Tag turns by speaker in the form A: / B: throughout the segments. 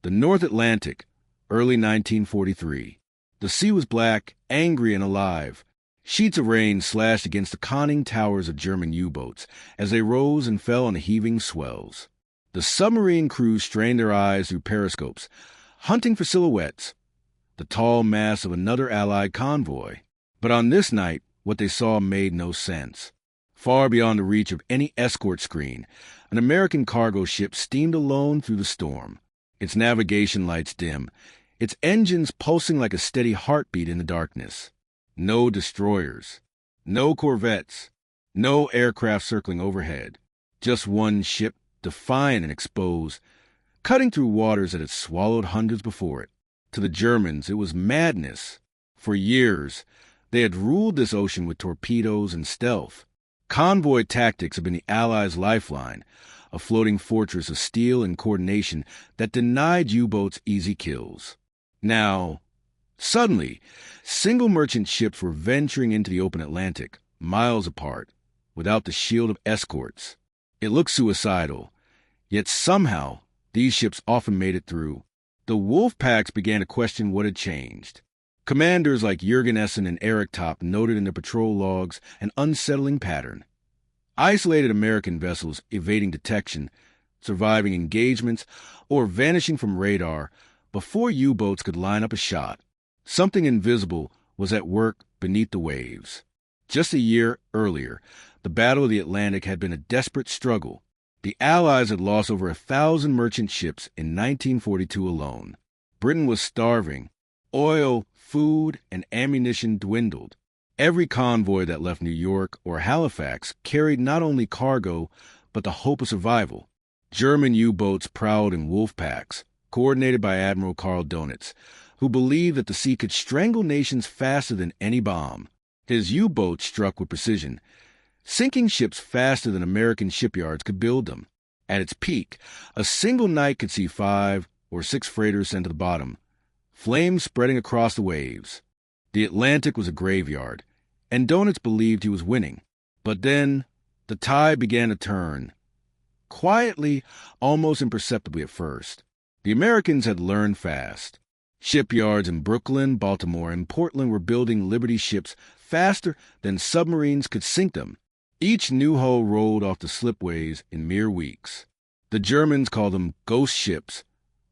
A: The North Atlantic, early 1943. The sea was black, angry, and alive. Sheets of rain slashed against the conning towers of German U-boats as they rose and fell on the heaving swells. The submarine crews strained their eyes through periscopes, hunting for silhouettes, the tall mass of another Allied convoy. But on this night, what they saw made no sense. Far beyond the reach of any escort screen, an American cargo ship steamed alone through the storm, its navigation lights dim, its engines pulsing like a steady heartbeat in the darkness. No destroyers, no corvettes, no aircraft circling overhead. Just one ship, defiant and exposed, cutting through waters that had swallowed hundreds before it. To the Germans, it was madness. For years, they had ruled this ocean with torpedoes and stealth. Convoy tactics had been the Allies' lifeline, a floating fortress of steel and coordination that denied U-boats easy kills. Now, suddenly, single merchant ships were venturing into the open Atlantic, miles apart, without the shield of escorts. It looked suicidal, yet somehow these ships often made it through. The wolf packs began to question what had changed. Commanders like Jürgen Essen and Eric Topp noted in their patrol logs an unsettling pattern. Isolated American vessels evading detection, surviving engagements, or vanishing from radar before U-boats could line up a shot. Something invisible was at work beneath the waves. Just a year earlier, the Battle of the Atlantic had been a desperate struggle. The Allies had lost over 1,000 merchant ships in 1942 alone. Britain was starving. Oil, food, and ammunition dwindled. Every convoy that left New York or Halifax carried not only cargo, but the hope of survival. German U-boats prowled in wolf packs, coordinated by Admiral Karl Donitz, who believed that the sea could strangle nations faster than any bomb. His U-boats struck with precision, sinking ships faster than American shipyards could build them. At its peak, a single night could see 5 or 6 freighters sent to the bottom, flames spreading across the waves. The Atlantic was a graveyard, and Donitz believed he was winning. But then, the tide began to turn. Quietly, almost imperceptibly at first. The Americans had learned fast. Shipyards in Brooklyn, Baltimore, and Portland were building Liberty ships faster than submarines could sink them. Each new hull rolled off the slipways in mere weeks. The Germans called them ghost ships,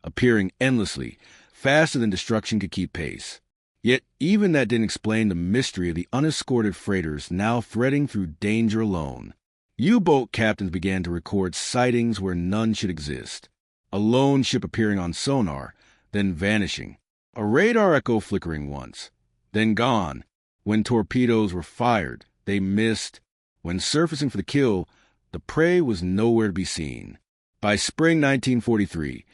A: appearing endlessly, faster than destruction could keep pace. Yet even that didn't explain the mystery of the unescorted freighters now threading through danger alone. U-boat captains began to record sightings where none should exist. A lone ship appearing on sonar, then vanishing. A radar echo flickering once, then gone. When torpedoes were fired, they missed. When surfacing for the kill, the prey was nowhere to be seen. By spring 1943,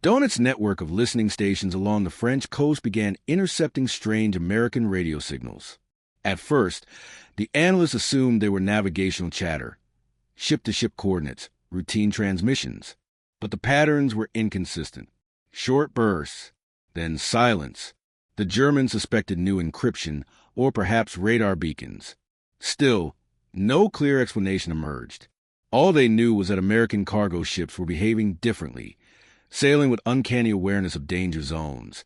A: Donitz's network of listening stations along the French coast began intercepting strange American radio signals. At first, the analysts assumed they were navigational chatter, ship-to-ship coordinates, routine transmissions. But the patterns were inconsistent. Short bursts, then silence. The Germans suspected new encryption or perhaps radar beacons. Still, no clear explanation emerged. All they knew was that American cargo ships were behaving differently, sailing with uncanny awareness of danger zones,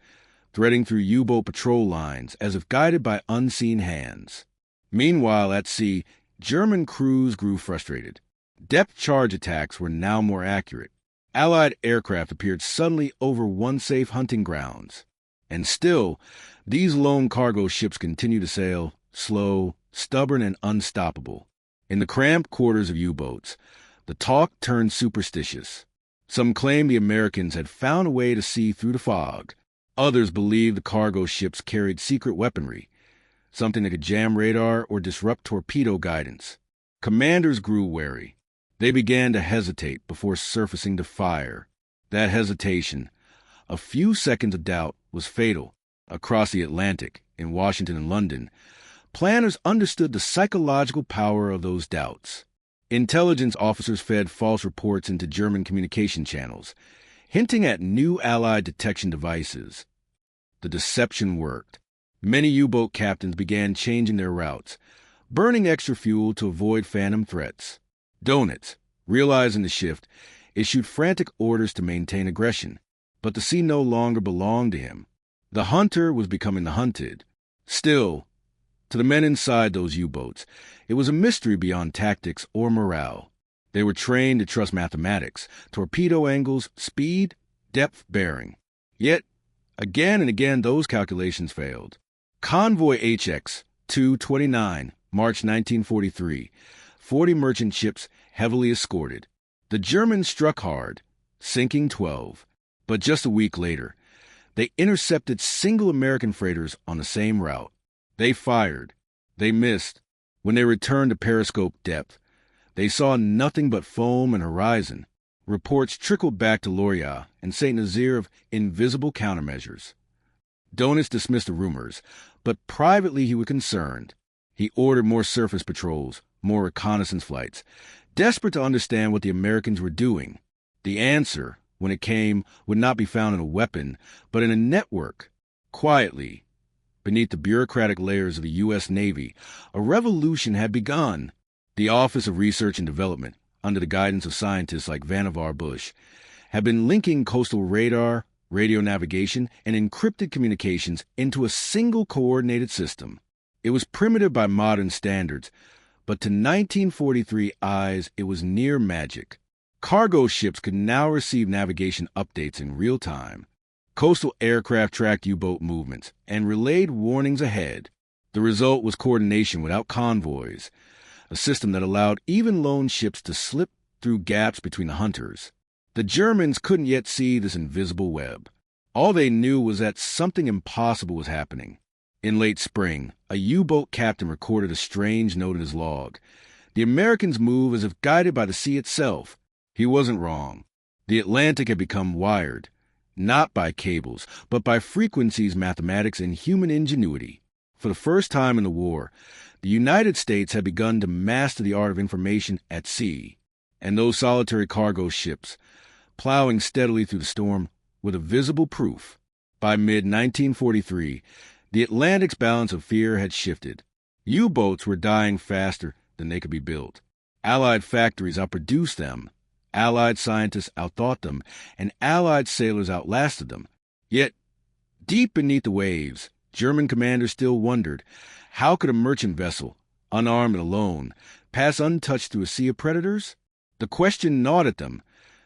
A: threading through U-boat patrol lines as if guided by unseen hands. Meanwhile, at sea, German crews grew frustrated. Depth charge attacks were now more accurate. Allied aircraft appeared suddenly over unsafe hunting grounds. And still, these lone cargo ships continued to sail, slow, stubborn, and unstoppable. In the cramped quarters of U-boats, the talk turned superstitious. Some claimed the Americans had found a way to see through the fog. Others believed the cargo ships carried secret weaponry, something that could jam radar or disrupt torpedo guidance. Commanders grew wary. They began to hesitate before surfacing to fire. That hesitation, a few seconds of doubt, was fatal. Across the Atlantic, in Washington and London, planners understood the psychological power of those doubts. Intelligence officers fed false reports into German communication channels, hinting at new Allied detection devices. The deception worked. Many U-boat captains began changing their routes, burning extra fuel to avoid phantom threats. Donitz, realizing the shift, issued frantic orders to maintain aggression. but the sea no longer belonged to him. The hunter was becoming the hunted. Still, to the men inside those U-boats, it was a mystery beyond tactics or morale. They were trained to trust mathematics, torpedo angles, speed, depth, bearing. Yet, again and again, those calculations failed. Convoy HX 229, March 1943. 40 merchant ships heavily escorted. The Germans struck hard, sinking 12. But just a week later, they intercepted single American freighters on the same route. They fired. They missed. When they returned to periscope depth, they saw nothing but foam and horizon. Reports trickled back to Loria and St. Nazaire of invisible countermeasures. Donis dismissed the rumors, but privately he was concerned. He ordered more surface patrols, more reconnaissance flights, desperate to understand what the Americans were doing. The answer, when it came, would not be found in a weapon, but in a network. Quietly, beneath the bureaucratic layers of the U.S. Navy, a revolution had begun. The Office of Research and Development, under the guidance of scientists like Vannevar Bush, had been linking coastal radar, radio navigation, and encrypted communications into a single coordinated system. It was primitive by modern standards, but to 1943 eyes, it was near magic. Cargo ships could now receive navigation updates in real time. Coastal aircraft tracked U-boat movements and relayed warnings ahead. The result was coordination without convoys, a system that allowed even lone ships to slip through gaps between the hunters. The Germans couldn't yet see this invisible web. All they knew was that something impossible was happening. In late spring, a U-boat captain recorded a strange note in his log. The Americans moved as if guided by the sea itself. He wasn't wrong. The Atlantic had become wired, not by cables, but by frequencies, mathematics, and human ingenuity. For the first time in the war, the United States had begun to master the art of information at sea, and those solitary cargo ships, plowing steadily through the storm, were the visible proof. By mid-1943, the Atlantic's balance of fear had shifted. U-boats were dying faster than they could be built. Allied factories outproduced them. Allied scientists outthought them, and Allied sailors outlasted them. Yet, deep beneath the waves, German commanders still wondered, how could a merchant vessel, unarmed and alone, pass untouched through a sea of predators? The question gnawed at them,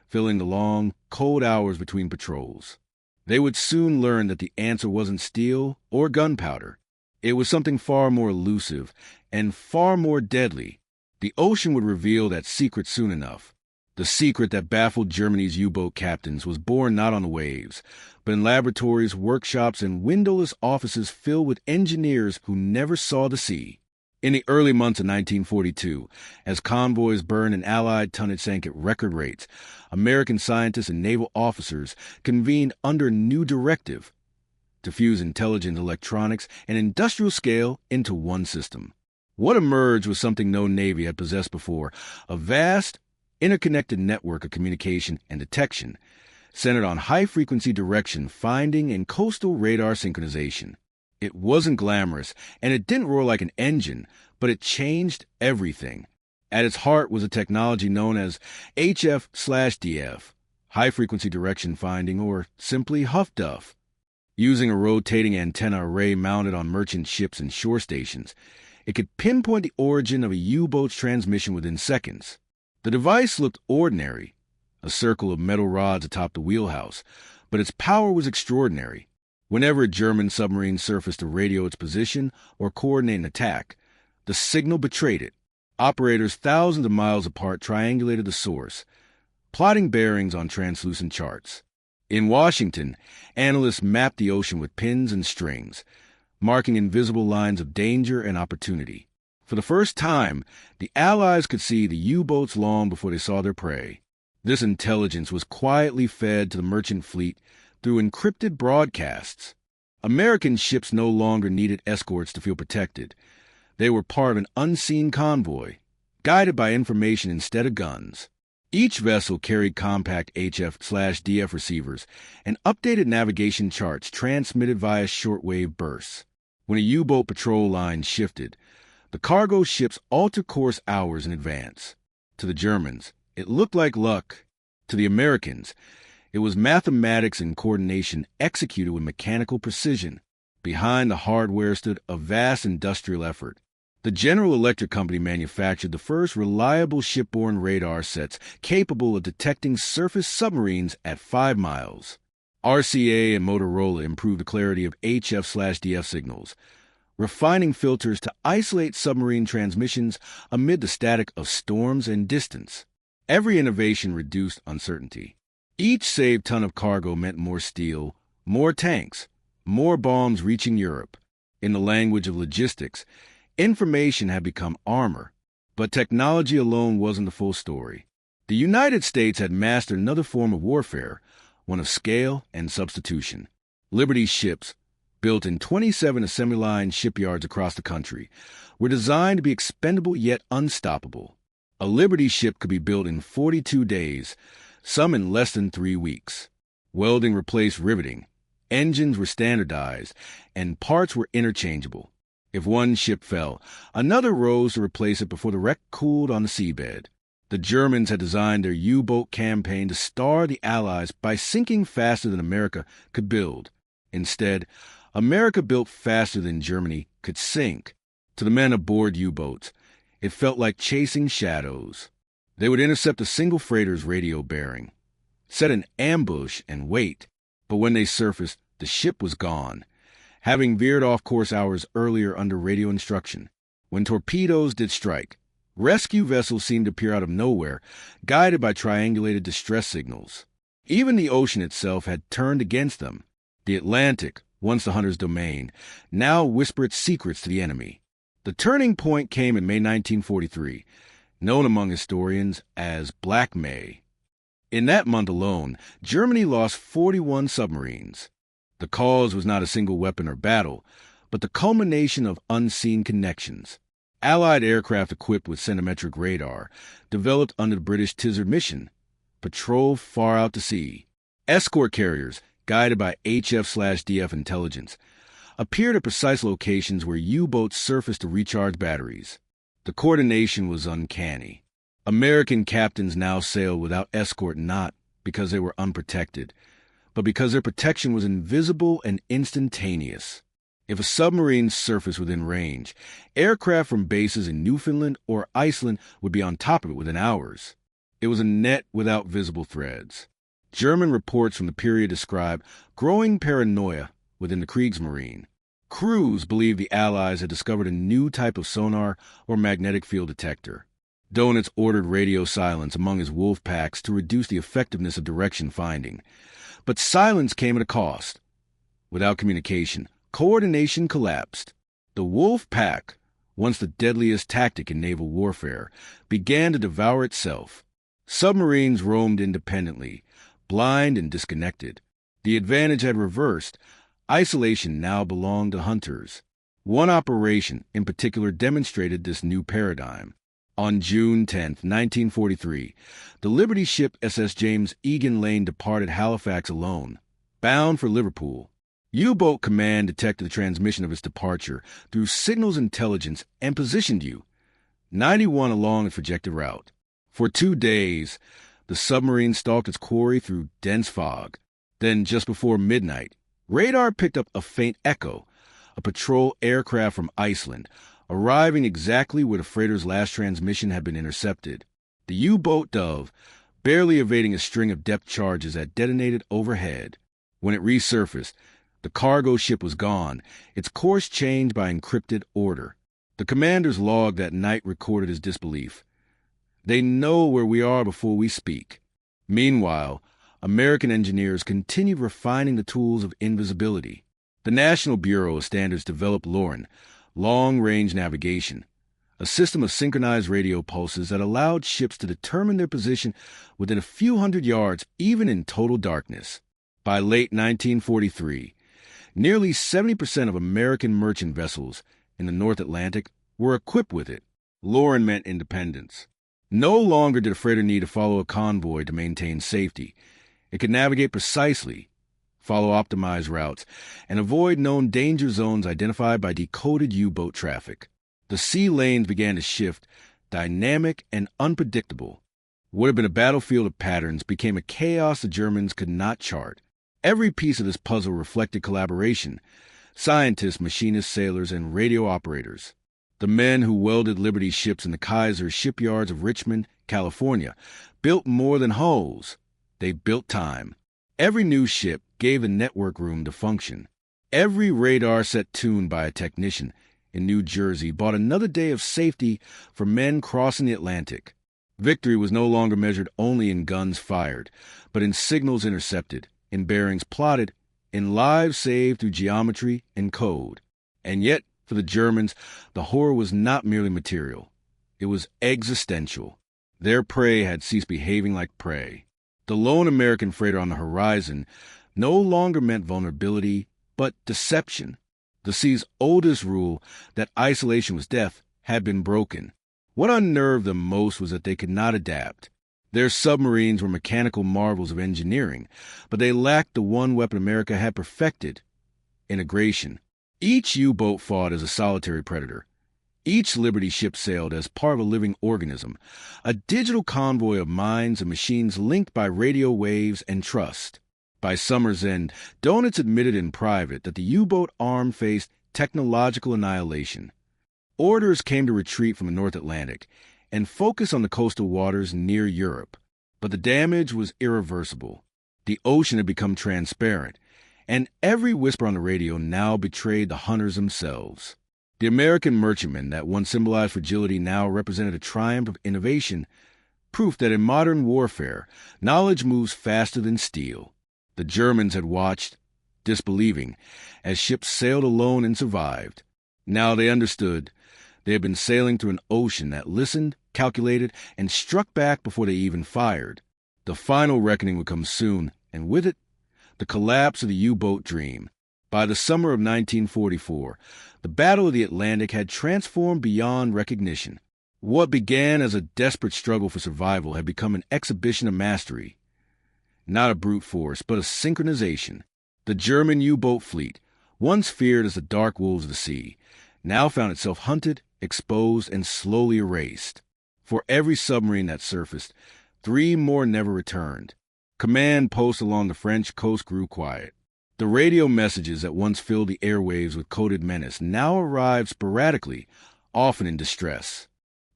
A: filling the long, cold hours between patrols. They would soon learn that the answer wasn't steel or gunpowder. It was something far more elusive and far more deadly. The ocean would reveal that secret soon enough. The secret that baffled Germany's U-boat captains was born not on the waves, but in laboratories, workshops, and windowless offices filled with engineers who never saw the sea. In the early months of 1942, as convoys burned and Allied tonnage sank at record rates, American scientists and naval officers convened under a new directive to fuse intelligent electronics and industrial scale into one system. What emerged was something no Navy had possessed before, a vast, interconnected network of communication and detection, centered on high-frequency direction finding and coastal radar synchronization. It wasn't glamorous, and it didn't roar like an engine, but it changed everything. At its heart was a technology known as HF/DF, high-frequency direction finding, or simply HFDUF. Using a rotating antenna array mounted on merchant ships and shore stations, it could pinpoint the origin of a U-boat's transmission within seconds. The device looked ordinary, a circle of metal rods atop the wheelhouse, but its power was extraordinary. Whenever a German submarine surfaced to radio its position or coordinate an attack, the signal betrayed it. Operators thousands of miles apart triangulated the source, plotting bearings on translucent charts. In Washington, analysts mapped the ocean with pins and strings, marking invisible lines of danger and opportunity. For the first time, the Allies could see the U-boats long before they saw their prey. This intelligence was quietly fed to the merchant fleet through encrypted broadcasts. American ships no longer needed escorts to feel protected. They were part of an unseen convoy, guided by information instead of guns. Each vessel carried compact HF/DF receivers and updated navigation charts transmitted via shortwave bursts. When a U-boat patrol line shifted, the cargo ships altered course hours in advance. To the Germans, it looked like luck. To the Americans, It was mathematics and coordination executed with mechanical precision. Behind the hardware stood a vast industrial effort. The General Electric Company manufactured the first reliable shipborne radar sets capable of detecting surface submarines at 5 miles. RCA and Motorola improved the clarity of HF/DF signals, refining filters to isolate submarine transmissions amid the static of storms and distance. Every innovation reduced uncertainty. Each saved ton of cargo meant more steel, more tanks, more bombs reaching Europe. In the language of logistics, information had become armor, but technology alone wasn't the full story. The United States had mastered another form of warfare, one of scale and substitution. Liberty ships, built in 27 assembly line shipyards across the country, were designed to be expendable yet unstoppable. A Liberty ship could be built in 42 days, some in less than 3 weeks. Welding replaced riveting, engines were standardized, and parts were interchangeable. If one ship fell, another rose to replace it before the wreck cooled on the seabed. The Germans had designed their U-boat campaign to star the Allies by sinking faster than America could build. Instead, America built faster than Germany could sink. To the men aboard U-boats, it felt like chasing shadows. They would intercept a single freighter's radio bearing, set an ambush, and wait. But when they surfaced, the ship was gone, having veered off course hours earlier under radio instruction. When torpedoes did strike, rescue vessels seemed to appear out of nowhere, guided by triangulated distress signals. Even the ocean itself had turned against them. The Atlantic, once the hunter's domain, now whispered secrets to the enemy. The turning point came in May 1943, known among historians as Black May. In that month alone, Germany lost 41 submarines. The cause was not a single weapon or battle, but the culmination of unseen connections. Allied aircraft equipped with centimetric radar, developed under the British Tizard mission, patrolled far out to sea. Escort carriers, guided by HF/DF intelligence, appeared at precise locations where U-boats surfaced to recharge batteries. The coordination was uncanny. American captains now sailed without escort not because they were unprotected, but because their protection was invisible and instantaneous. If a submarine surfaced within range, aircraft from bases in Newfoundland or Iceland would be on top of it within hours. It was a net without visible threads. German reports from the period describe growing paranoia within the Kriegsmarine. Crews believed the Allies had discovered a new type of sonar or magnetic field detector. Donitz ordered radio silence among his wolf packs to reduce the effectiveness of direction finding. But silence came at a cost. Without communication, coordination collapsed. The wolf pack, once the deadliest tactic in naval warfare, began to devour itself. Submarines roamed independently, blind and disconnected. The advantage had reversed. Isolation now belonged to hunters. One operation in particular demonstrated this new paradigm. On June 10, 1943, the Liberty ship SS James Egan Lane departed Halifax alone, bound for Liverpool. U-boat command detected the transmission of its departure through signals intelligence and positioned U-91 along its projected route. For 2 days, the submarine stalked its quarry through dense fog. Then, just before midnight, radar picked up a faint echo, a patrol aircraft from Iceland, arriving exactly where the freighter's last transmission had been intercepted. The U-boat Dove, barely evading a string of depth charges that detonated overhead. When it resurfaced, the cargo ship was gone, its course changed by encrypted order. The commander's log that night recorded his disbelief. They know where we are before we speak. Meanwhile, American engineers continued refining the tools of invisibility. The National Bureau of Standards developed LORAN, long-range navigation, a system of synchronized radio pulses that allowed ships to determine their position within a few hundred yards, even in total darkness. By late 1943, nearly 70% of American merchant vessels in the North Atlantic were equipped with it. LORAN meant independence. No longer did a freighter need to follow a convoy to maintain safety. It could navigate precisely, follow optimized routes, and avoid known danger zones identified by decoded U-boat traffic. The sea lanes began to shift, dynamic and unpredictable. What had been a battlefield of patterns became a chaos the Germans could not chart. Every piece of this puzzle reflected collaboration: scientists, machinists, sailors, and radio operators. The men who welded Liberty's ships in the Kaiser's shipyards of Richmond, California, built more than hulls. They built time. Every new ship gave the network room to function. Every radar set tuned by a technician in New Jersey bought another day of safety for men crossing the Atlantic. Victory was no longer measured only in guns fired, but in signals intercepted, in bearings plotted, in lives saved through geometry and code. And yet, for the Germans, the horror was not merely material. It was existential. Their prey had ceased behaving like prey. The lone American freighter on the horizon no longer meant vulnerability, but deception. The sea's oldest rule, that isolation was death, had been broken. What unnerved them most was that they could not adapt. Their submarines were mechanical marvels of engineering, but they lacked the one weapon America had perfected: integration. Each U-boat fought as a solitary predator. Each Liberty ship sailed as part of a living organism, a digital convoy of minds and machines linked by radio waves and trust. By summer's end, Donuts admitted in private that the U-boat arm faced technological annihilation. Orders came to retreat from the North Atlantic and focus on the coastal waters near Europe. But the damage was irreversible. The ocean had become transparent, and every whisper on the radio now betrayed the hunters themselves. The American merchantman that once symbolized fragility now represented a triumph of innovation, proof that in modern warfare, knowledge moves faster than steel. The Germans had watched, disbelieving, as ships sailed alone and survived. Now they understood. They had been sailing through an ocean that listened, calculated, and struck back before they even fired. The final reckoning would come soon, and with it, the collapse of the U-boat dream. By the summer of 1944, the Battle of the Atlantic had transformed beyond recognition. What began as a desperate struggle for survival had become an exhibition of mastery. Not a brute force, but a synchronization. The German U-boat fleet, once feared as the dark wolves of the sea, now found itself hunted, exposed, and slowly erased. For every submarine that surfaced, 3 more never returned. Command posts along the French coast grew quiet. The radio messages that once filled the airwaves with coded menace now arrived sporadically, often in distress.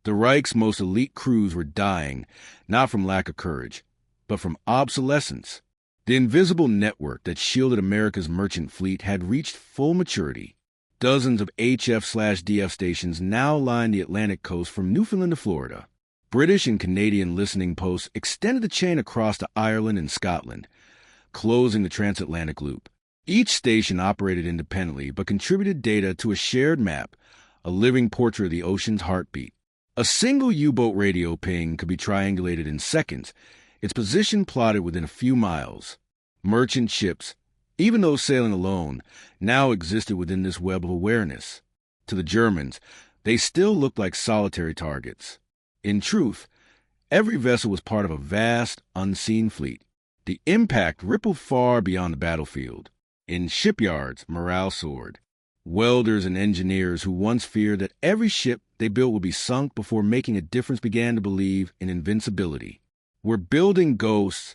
A: The Reich's most elite crews were dying, not from lack of courage, but from obsolescence. The invisible network that shielded America's merchant fleet had reached full maturity. Dozens of HF/DF stations now lined the Atlantic coast from Newfoundland to Florida. British and Canadian listening posts extended the chain across to Ireland and Scotland, closing the transatlantic loop. Each station operated independently but contributed data to a shared map, a living portrait of the ocean's heartbeat. A single U-boat radio ping could be triangulated in seconds, its position plotted within a few miles. Merchant ships, even those sailing alone, now existed within this web of awareness. To the Germans, they still looked like solitary targets. In truth, every vessel was part of a vast, unseen fleet. The impact rippled far beyond the battlefield. In shipyards, morale soared. Welders and engineers who once feared that every ship they built would be sunk before making a difference began to believe in invincibility. "We're building ghosts,"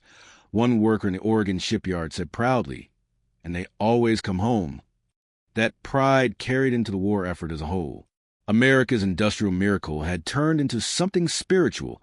A: one worker in the Oregon shipyard said proudly, "and they always come home." That pride carried into the war effort as a whole. America's industrial miracle had turned into something spiritual,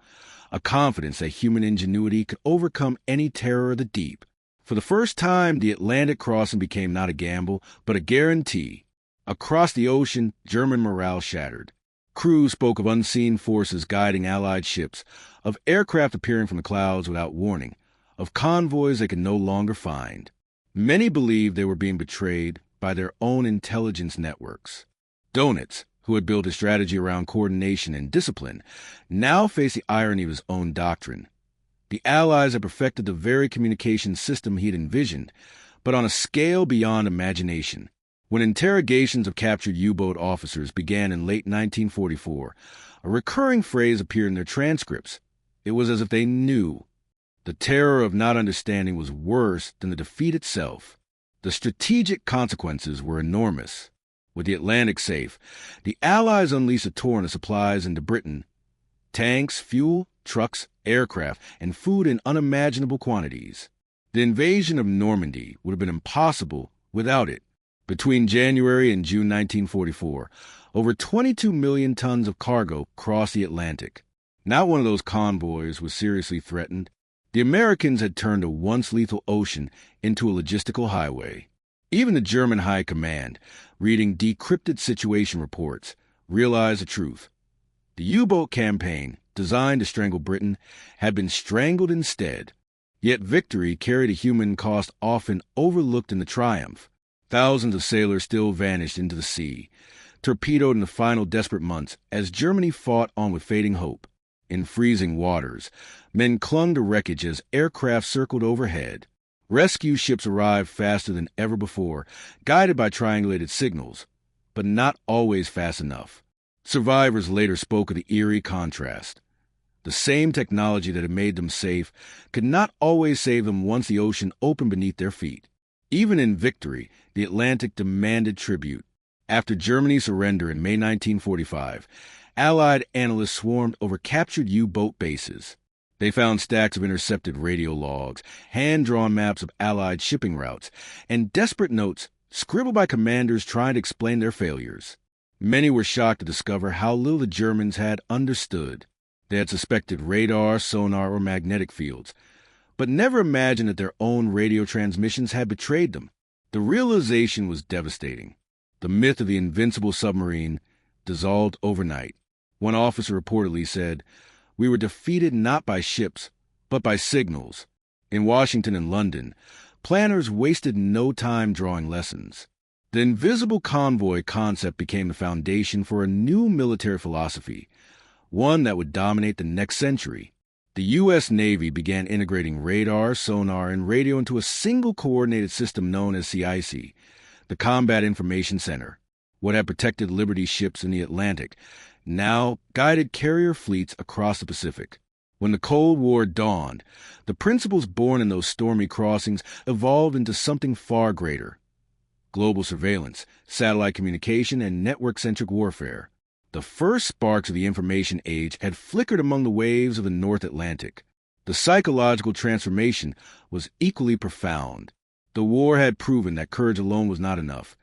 A: a confidence that human ingenuity could overcome any terror of the deep. For the first time, the Atlantic crossing became not a gamble, but a guarantee. Across the ocean, German morale shattered. Crews spoke of unseen forces guiding Allied ships, of aircraft appearing from the clouds without warning, of convoys they could no longer find. Many believed they were being betrayed by their own intelligence networks. Donuts, who had built his strategy around coordination and discipline, now faced the irony of his own doctrine. The Allies had perfected the very communication system he had envisioned, but on a scale beyond imagination. When interrogations of captured U-boat officers began in late 1944, a recurring phrase appeared in their transcripts. It was as if they knew. The terror of not understanding was worse than the defeat itself. The strategic consequences were enormous. With the Atlantic safe, the Allies unleashed a torrent of supplies into Britain, tanks, fuel, trucks, aircraft, and food in unimaginable quantities. The invasion of Normandy would have been impossible without it. Between January and June 1944, over 22 million tons of cargo crossed the Atlantic. Not one of those convoys was seriously threatened. The Americans had turned a once lethal ocean into a logistical highway. Even the German High Command, reading decrypted situation reports, realized the truth. The U-boat campaign, designed to strangle Britain, had been strangled instead. Yet victory carried a human cost often overlooked in the triumph. Thousands of sailors still vanished into the sea, torpedoed in the final desperate months as Germany fought on with fading hope. In freezing waters, men clung to wreckage as aircraft circled overhead. Rescue ships arrived faster than ever before, guided by triangulated signals, but not always fast enough. Survivors later spoke of the eerie contrast. The same technology that had made them safe could not always save them once the ocean opened beneath their feet. Even in victory, the Atlantic demanded tribute. After Germany's surrender in May 1945, Allied analysts swarmed over captured U-boat bases. They found stacks of intercepted radio logs, hand-drawn maps of Allied shipping routes, and desperate notes scribbled by commanders trying to explain their failures. Many were shocked to discover how little the Germans had understood. They had suspected radar, sonar, or magnetic fields, but never imagined that their own radio transmissions had betrayed them. The realization was devastating. The myth of the invincible submarine dissolved overnight. One officer reportedly said, "We were defeated not by ships, but by signals." In Washington and London, planners wasted no time drawing lessons. The invisible convoy concept became the foundation for a new military philosophy, one that would dominate the next century. The U.S. Navy began integrating radar, sonar, and radio into a single coordinated system known as CIC, the Combat Information Center. What had protected Liberty ships in the Atlantic now guided carrier fleets across the Pacific. When the Cold War dawned, the principles born in those stormy crossings evolved into something far greater: global surveillance, satellite communication, and network-centric warfare. The first sparks of the information age had flickered among the waves of the North Atlantic. The psychological transformation was equally profound. The war had proven that courage alone was not enough.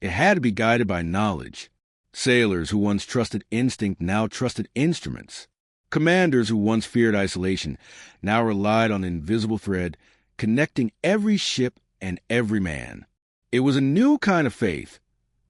A: It had to be guided by knowledge. Sailors who once trusted instinct now trusted instruments. Commanders who once feared isolation now relied on the invisible thread connecting every ship and every man. It was a new kind of faith,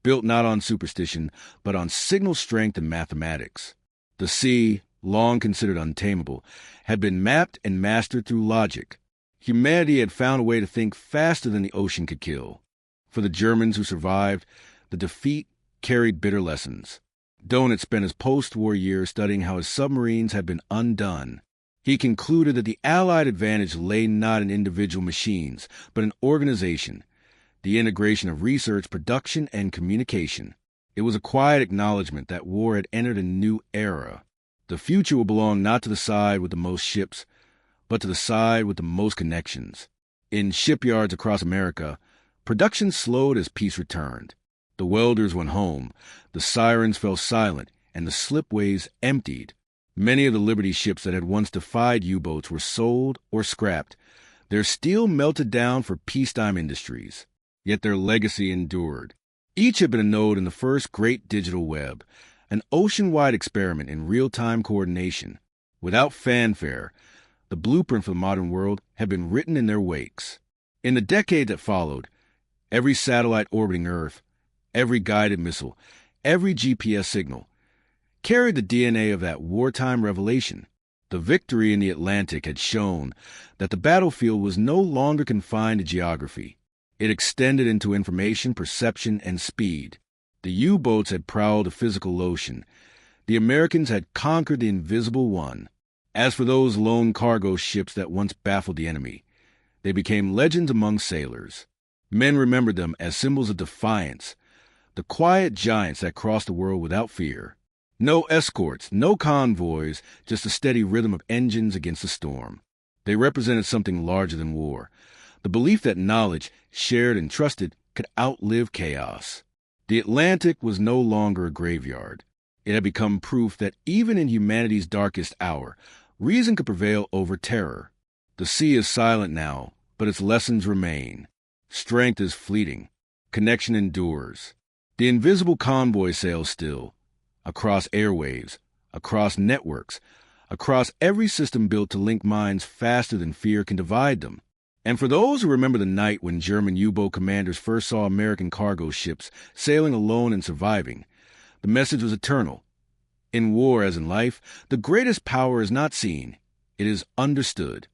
A: built not on superstition, but on signal strength and mathematics. The sea, long considered untamable, had been mapped and mastered through logic. Humanity had found a way to think faster than the ocean could kill. For the Germans who survived, the defeat carried bitter lessons. Doan had spent his post-war years studying how his submarines had been undone. He concluded that the Allied advantage lay not in individual machines, but in organization, the integration of research, production, and communication. It was a quiet acknowledgement that war had entered a new era. The future will belong not to the side with the most ships, but to the side with the most connections. In shipyards across America, production slowed as peace returned. The welders went home, the sirens fell silent, and the slipways emptied. Many of the Liberty ships that had once defied U-boats were sold or scrapped. Their steel melted down for peacetime industries. Yet their legacy endured. Each had been a node in the first great digital web, an ocean-wide experiment in real-time coordination. Without fanfare, the blueprint for the modern world had been written in their wakes. In the decade that followed, every satellite orbiting Earth, every guided missile, every GPS signal, carried the DNA of that wartime revelation. The victory in the Atlantic had shown that the battlefield was no longer confined to geography. It extended into information, perception, and speed. The U-boats had prowled the physical ocean. The Americans had conquered the invisible one. As for those lone cargo ships that once baffled the enemy, they became legends among sailors. Men remembered them as symbols of defiance, the quiet giants that crossed the world without fear. No escorts, no convoys, just a steady rhythm of engines against the storm. They represented something larger than war, the belief that knowledge, shared and trusted, could outlive chaos. The Atlantic was no longer a graveyard. It had become proof that even in humanity's darkest hour, reason could prevail over terror. The sea is silent now, but its lessons remain. Strength is fleeting. Connection endures. The invisible convoy sails still, across airwaves, across networks, across every system built to link minds faster than fear can divide them. And for those who remember the night when German U-boat commanders first saw American cargo ships sailing alone and surviving, the message was eternal. In war, as in life, the greatest power is not seen, it is understood.